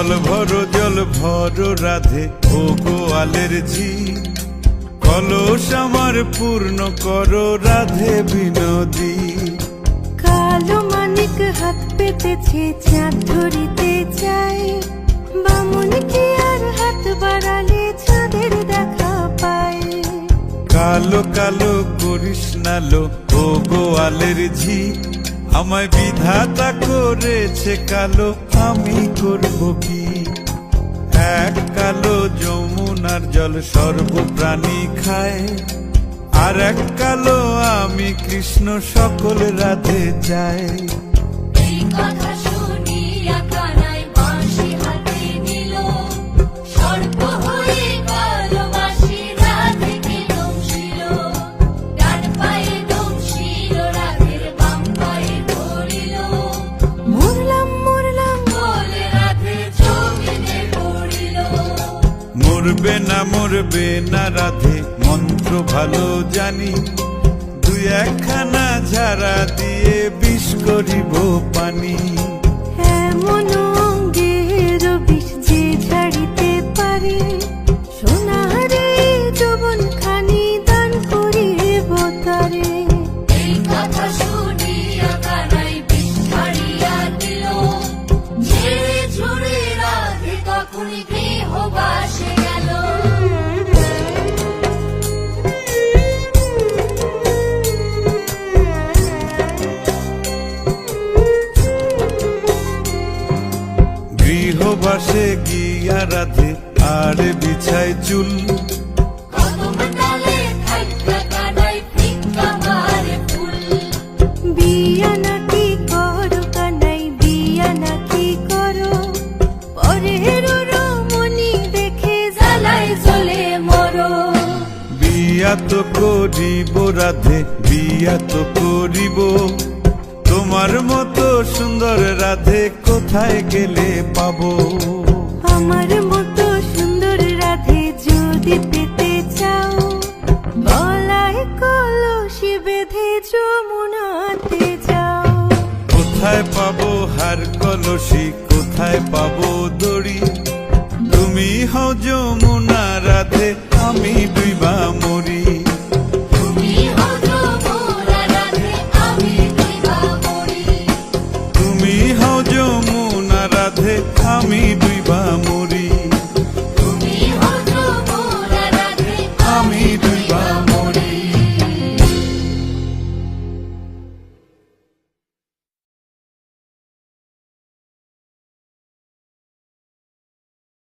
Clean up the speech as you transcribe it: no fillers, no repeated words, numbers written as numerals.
জল ভরো রাধে ও গোয়ালের ঝি, কলস আমার পূর্ণ করো রাধে বিনোদী। কালো মানিক হাত পেতেছে চাঁদ ধরিতে চাই, বামুন কি আর হাত বাড়ালে চাঁদের দেখা পায়। কালো কালো করিস নালো ও গোয়ালের ঝি, আমায় বিধাতা করেছে কালো, আমি করব কি? এক কালো যমুনার জল সর্বপ্রাণী খায়, আর এক কালো আমি কৃষ্ণ সকল রাধে চাই। এই কথা শুনিয়া কানাই বাঁশি হাতে নিল, সর্প হয়ে কালো বাঁশি রাধেকে দংশিল। ডান পায়ে দংশিল রাধের, বাম পায়ে ধরিল। মরলাম মরলাম বলে রাধে জমিনে পড়িল। মরবে না রাধে মন্ত্র ভালো জানি, দুই একখানা ঝাড়া দিয়ে বিষ করিব পানি। এমন অঙ্গের বিষ যে ঝাড়িতে পারে, সোনারে যৌবন খানি দান করিব তারে। এই কথা শুনিয়া কানাই বিষ ছাড়িয়া দিল, ঝেড়ে ঝুড়ে রাধে তখনই গৃহবাসে গেল। গৃহবাসে গিয়া রাধে আর বিছায় চুল, কদম ডালে থাইকা কানাই ফিক্কা মারে ফুল। বিয়া নাকি করো কানাই, বিয়া নাকি করো, পরের রমণী দেখে জ্বালায় জ্বলে মরো। বিয়া তো করিব রাধে, বিয়া তো করিব, তোমার মতো সুন্দর রাধে কোথায় গেলে পাবো? আমার মতো সুন্দর রাধে যদি পেতে চাও, গলায় কলসি বেঁধে যমুনাতে যাও। কোথায় পাবো হার কলসি, কোথায় পাবো দড়ি? তুমি হও যমুনা রাধে, আমি